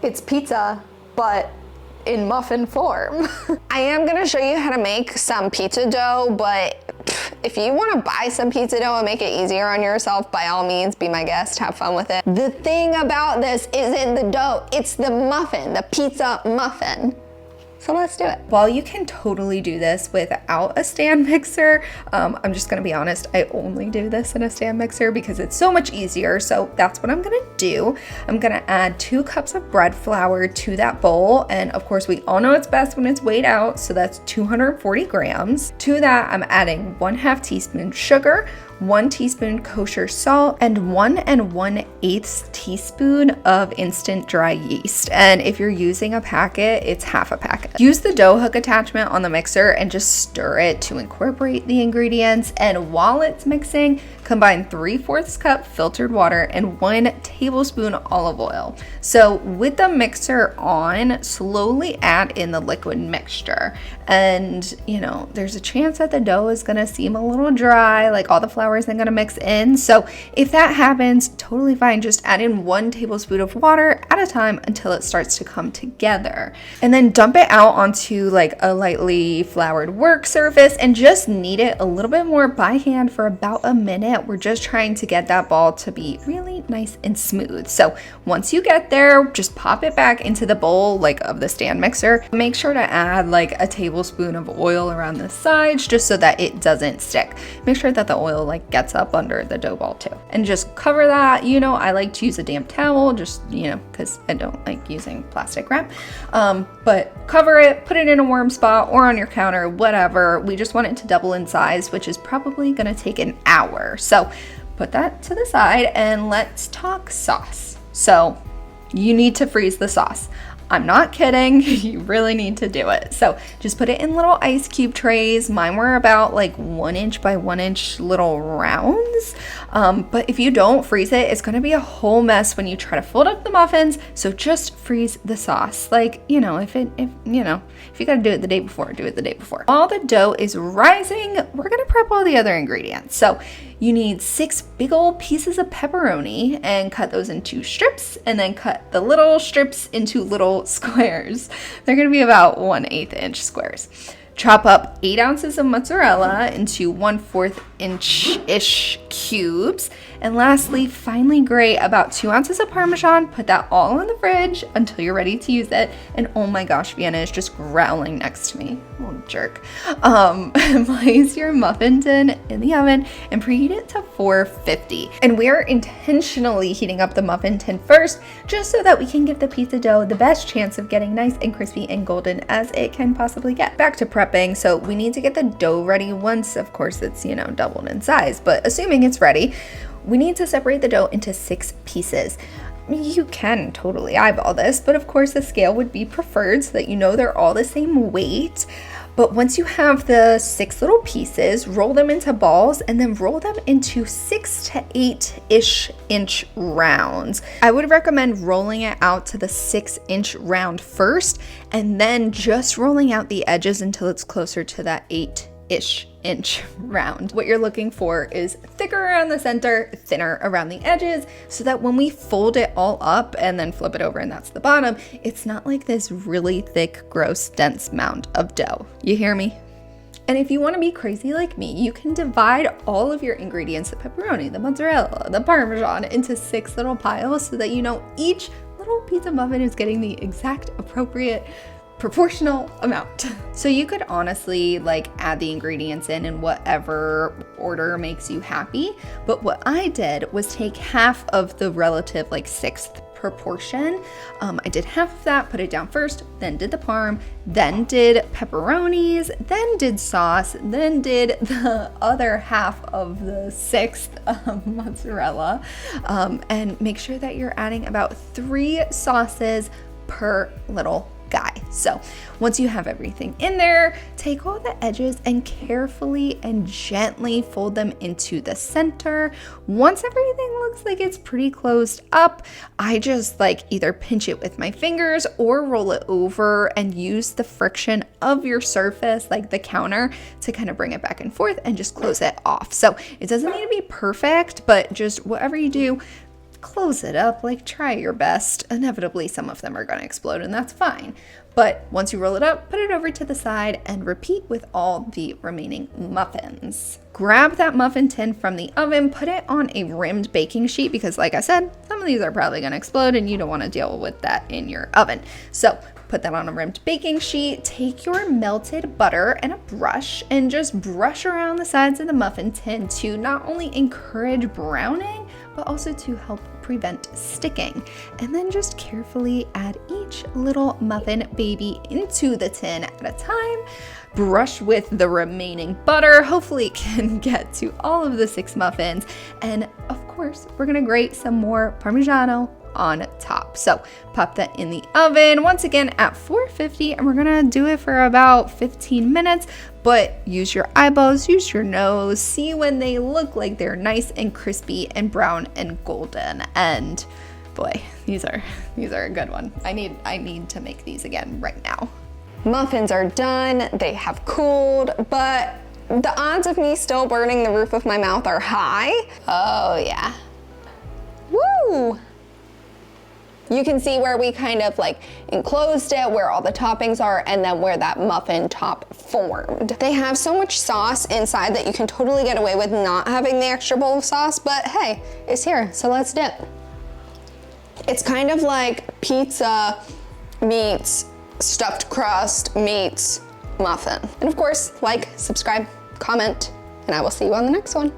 It's pizza, but in muffin form. I am gonna show you how to make some pizza dough, but if you wanna buy some pizza dough and make it easier on yourself, by all means, be my guest, have fun with it. The thing about this isn't the dough, it's the muffin, the pizza muffin. So let's do it. While you can totally do this without a stand mixer, I'm just gonna be honest, I only do this in a stand mixer because it's so much easier. So that's what I'm gonna do. I'm gonna add 2 cups of bread flour to that bowl. And of course, we all know it's best when it's weighed out. So that's 240 grams. To that, I'm adding 1/2 teaspoon sugar, 1 teaspoon kosher salt, and 1 1/8 teaspoon of instant dry yeast. And if you're using a packet, it's half a packet. Use the dough hook attachment on the mixer and just stir it to incorporate the ingredients. And while it's mixing, combine 3/4 cup filtered water and 1 tablespoon olive oil. So with the mixer on, slowly add in the liquid mixture. And you know, there's a chance that the dough is gonna seem a little dry, like all the flour isn't gonna mix in. So if that happens, totally fine. Just add in 1 tablespoon of water at a time until it starts to come together. And then dump it out onto like a lightly floured work surface and just knead it a little bit more by hand for about a minute. We're just trying to get that ball to be really nice and smooth. So once you get there, just pop it back into the bowl like of the stand mixer. Make sure to add like a tablespoon of oil around the sides just so that it doesn't stick. Make sure that the oil like gets up under the dough ball too. And just cover that. You know, I like to use a damp towel just, you know, because I don't like using plastic wrap. But cover it, put it in a warm spot or on your counter, whatever. We just want it to double in size, which is probably gonna take an hour. So put that to the side and let's talk sauce. So you need to freeze the sauce. I'm not kidding, you really need to do it. So just put it in little ice cube trays. Mine were about like 1 inch by 1 inch little rounds. But if you don't freeze it, it's gonna be a whole mess when you try to fold up the muffins. So just freeze the sauce. Like, you know, if you gotta do it the day before, do it the day before. While the dough is rising, we're gonna prep all the other ingredients. So you need 6 big old pieces of pepperoni and cut those into strips, and then cut the little strips into little squares. They're gonna be about 1/8 inch squares. Chop up 8 ounces of mozzarella into 1/4 inch-ish cubes. And lastly, finely grate about 2 ounces of parmesan. Put that all in the fridge until you're ready to use it. And oh my gosh, Vienna is just growling next to me. Little jerk. Place your muffin tin in the oven and preheat it to 450. And we're intentionally heating up the muffin tin first, just so that we can give the pizza dough the best chance of getting nice and crispy and golden as it can possibly get. Back to prepping. So we need to get the dough ready once, of course, it's, you know, doubled in size, but assuming it's ready, we need to separate the dough into 6 pieces. You can totally eyeball this, but of course the scale would be preferred so that you know they're all the same weight. But once you have the 6 little pieces, roll them into balls and then roll them into 6 to 8-ish inch rounds. I would recommend rolling it out to the 6-inch round first and then just rolling out the edges until it's closer to that 8-ish inch round. What you're looking for is thicker around the center, thinner around the edges, so that when we fold it all up and then flip it over and that's the bottom, it's not like this really thick, gross, dense mound of dough. You hear me? And if you want to be crazy like me, you can divide all of your ingredients, the pepperoni, the mozzarella, the parmesan, into 6 little piles so that you know each little pizza muffin is getting the exact appropriate proportional amount. So you could honestly like add the ingredients in whatever order makes you happy. But what I did was take half of the relative like 6th proportion. I did half of that, put it down first, then did the parm, then did pepperonis, then did sauce, then did the other half of the 6th mozzarella. And make sure that you're adding about 3 sauces per little guy. So once you have everything in there, take all the edges and carefully and gently fold them into the center. Once everything looks like it's pretty closed up, I just like either pinch it with my fingers or roll it over and use the friction of your surface, like the counter, to kind of bring it back and forth and just close it off. So it doesn't need to be perfect, but just whatever you do, close it up, like try your best. Inevitably, some of them are gonna explode and that's fine. But once you roll it up, put it over to the side and repeat with all the remaining muffins. Grab that muffin tin from the oven, put it on a rimmed baking sheet because like I said, some of these are probably gonna explode and you don't wanna deal with that in your oven. So put that on a rimmed baking sheet, take your melted butter and a brush and just brush around the sides of the muffin tin to not only encourage browning, but also to help prevent sticking. And then just carefully add each little muffin baby into the tin at a time. Brush with the remaining butter. Hopefully it can get to all of the 6 muffins. And of course, we're gonna grate some more Parmigiano on top. So pop that in the oven once again at 450 and we're gonna do it for about 15 minutes, but use your eyeballs, use your nose, see when they look like they're nice and crispy and brown and golden. And boy, these are a good one. I need to make these again right now. Muffins are done, they have cooled, but the odds of me still burning the roof of my mouth are high. Oh yeah. Woo! You can see where we kind of like enclosed it, where all the toppings are, and then where that muffin top formed. They have so much sauce inside that you can totally get away with not having the extra bowl of sauce, but hey, it's here, so let's dip. It's kind of like pizza meets stuffed crust meets muffin. And of course, like, subscribe, comment, and I will see you on the next one.